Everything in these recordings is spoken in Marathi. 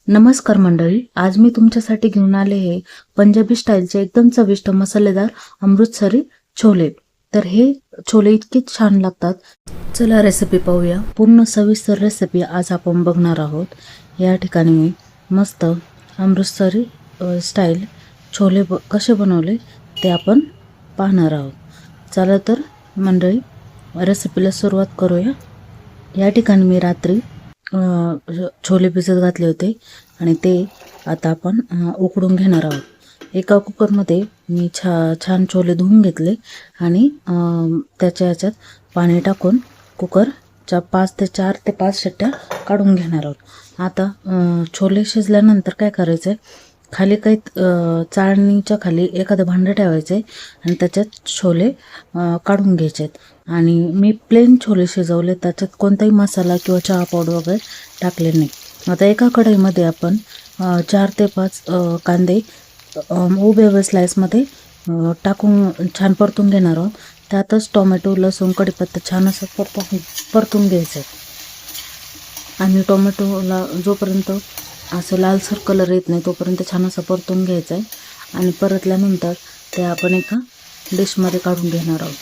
नमस्कार मंडळी, आज मी तुमच्यासाठी घेऊन आले आहे पंजाबी स्टाईलचे एकदम चविष्ट मसालेदार अमृतसरी छोले. तर हे छोले इतके छान लागतात. चला रेसिपी पाहूया. पूर्ण सविस्तर रेसिपी आज आपण बघणार आहोत. या ठिकाणी मी मस्त अमृतसरी स्टाईल छोले कसे बनवले ते आपण पाहणार आहोत. चला तर मंडळी रेसिपीला सुरुवात करूया. या ठिकाणी मी रात्री छोले भिजत घातले होते आणि ते आता आपण उकडून घेणार आहोत. एका कुकरमध्ये मी छान छोले धुवून घेतले आणि त्याच्या ह्याच्यात पाणी टाकून कुकरच्या 4 ते 5 शिट्ट्या काढून घेणार आहोत. आता छोले शिजल्यानंतर काय करायचं आहे, खाली काही चाळणीच्या खाली एखादं भांडं ठेवायचं आहे आणि त्याच्यात छोले काढून घ्यायचे आहेत. आणि मी प्लेन छोले शिजवले, त्याच्यात कोणताही मसाला किंवा चहा पावडर वगैरे टाकले नाही. आता एका कढईमध्ये आपण 4 ते 5 कांदे उभे स्लाइसमध्ये टाकून छान परतून घेणार आहोत. त्यातच टोमॅटो, लसूण, कढीपत्ता छान असं परतून घ्यायचं आहे. आणि टोमॅटोला जोपर्यंत असं लालसर कलर येत नाही तोपर्यंत छान असं परतून घ्यायचं आहे. आणि परतल्यानंतर ते आपण एका डिशमध्ये काढून घेणार आहोत.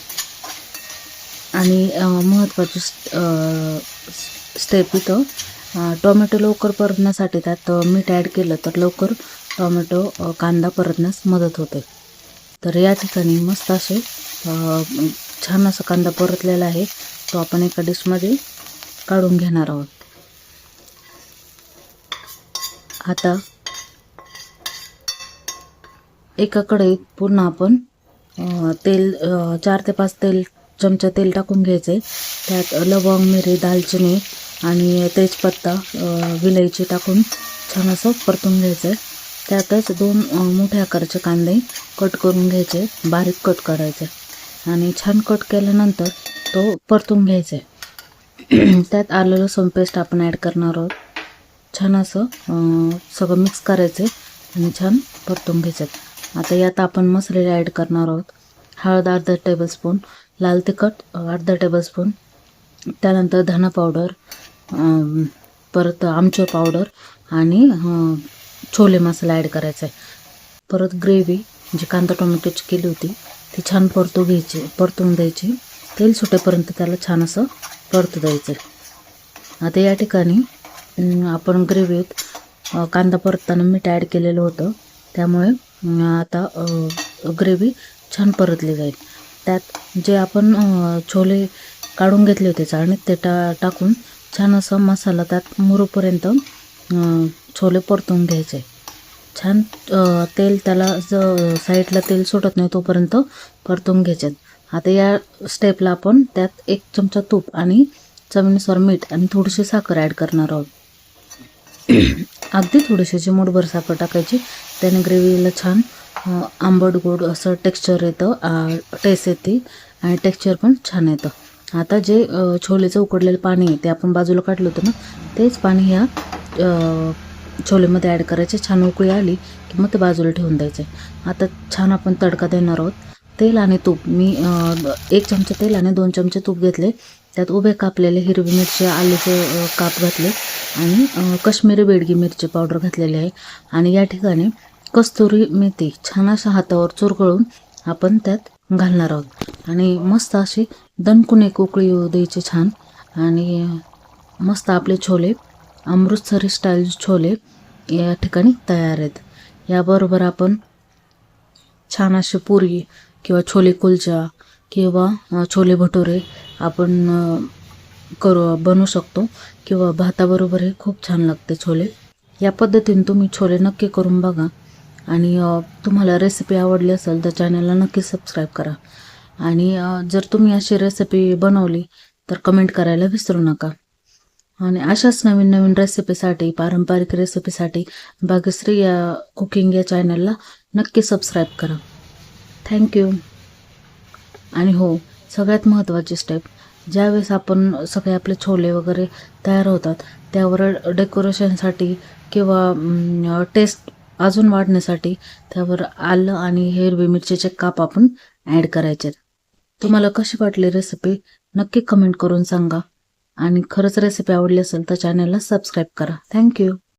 आणि महत्त्वाची स्टेप इथं, टोमॅटो लवकर परतण्यासाठी त्यात मीठ ॲड केलं तर लवकर टोमॅटो कांदा परतण्यास मदत होते. तर या ठिकाणी मस्त असे छान असा कांदा परतलेला आहे, तो आपण एका डिशमध्ये काढून घेणार आहोत. आता एका कढईत पुन्हा आपण तेल 4 ते 5 चमचा तेल टाकून घ्यायचे. त्यात लवंग, मिरी, दालचिनी आणि तेजपत्ता, विलायची टाकून छान असं परतून घ्यायचं आहे. त्यातच 2 मोठ्या आकाराचे कांदे कट करून घ्यायचे, बारीक कट करायचे आणि छान कट केल्यानंतर तो परतून घ्यायचा आहे. त्यात आलं लसूण पेस्ट आपण ॲड करणार आहोत. छान असं सगळं मिक्स करायचं आणि छान परतून घ्यायचं. आता यात आपण मसाले ॲड करणार आहोत. हळद अर्धा टेबलस्पून, लाल तिखट अर्धा टेबलस्पून, त्यानंतर धना पावडर, परत आमचूर पावडर आणि छोले मसाला ॲड करायचा आहे. परत ग्रेव्ही जी कांदा टोमॅटोची केली होती ती छान परतून द्यायची. तेल सुटेपर्यंत त्याला छान असं परतू द्यायचं. आता या ठिकाणी आपण ग्रेव्हीत कांदा परतताना मीठ ॲड केलेलं होतं, त्यामुळे आता ग्रेव्ही छान परतली जाईल. त्यात जे आपण छोले काढून घेतले होते चाळणीत ते टाकून छान असं मसाला त्यात मुरूपर्यंत छोले परतून घ्यायचे. छान तेल त्याला साईडला तेल सुटत नाही तोपर्यंत परतून घ्यायचे. आता या स्टेपला आपण त्यात 1 चमचा तूप आणि चवीनुसार मीठ आणि थोडीशी साखर ॲड करणार आहोत. अगदी थोडीशी चिमूटभर साखर टाकायची, त्याने ग्रेव्हीला छान आंबट गोड असं टेक्स्चर येतं, टेस्ट येते आणि टेक्स्चर पण छान येतं. आता जे छोलेचं उकडलेलं पाणी आहे ते आपण बाजूला काढलं होतं ना, तेच पाणी ह्या छोलेमध्ये ॲड करायचे. छान उकळी आली की मग ते बाजूला ठेवून द्यायचे. आता छान आपण तडका देणार आहोत. तेल आणि तूप मी 1 चमचा तेल आणि 2 चमचे तूप घेतले. त्यात उभे कापलेले हिरवी मिरची, आलूचे काप घातले आणि काश्मीरी बेडगी मिरची पावडर घातलेली आहे. आणि या ठिकाणी कस्तुरी मेथी छान अशा हातावर चुरगळून आपण त्यात घालणार आहोत. आणि मस्त अशी दणकून एक उकळी येऊ द्यायची छान. आणि मस्त आपले छोले, अमृतसरी स्टाईल छोले या ठिकाणी तयार आहेत. याबरोबर आपण छान अशी पुरी किंवा छोले कुलचा किंवा छोले भटुरे आपण बनवू शकतो, किंवा भाताबरोबरही खूप छान लागते छोले. या पद्धतीने तुम्ही छोले नक्की करून बघा. आणि तुम्हाला रेसिपी आवडली असेल तर चॅनलला नक्की सबस्क्राईब करा. आणि जर तुम्ही अशी रेसिपी बनवली तर कमेंट करायला विसरू नका. आणि अशाच नवीन नवीन रेसिपीसाठी, पारंपरिक रेसिपीसाठी भाग्यश्री या कुकिंग या चॅनलला नक्की सबस्क्राईब करा. थँक्यू. आणि हो, सगळ्यात महत्त्वाची स्टेप, ज्यावेळेस आपण सगळे आपले छोले वगैरे तयार होतात त्यावर डेकोरेशनसाठी किंवा टेस्ट अजून वाढण्यासाठी त्यावर आलं आणि हिरवी मिरचीचे काप आपण ॲड करायचे. तुम्हाला कशी वाटली रेसिपी नक्की कमेंट करून सांगा. आणि खरंच रेसिपी आवडली असेल तर चॅनलला सबस्क्राईब करा. थँक्यू.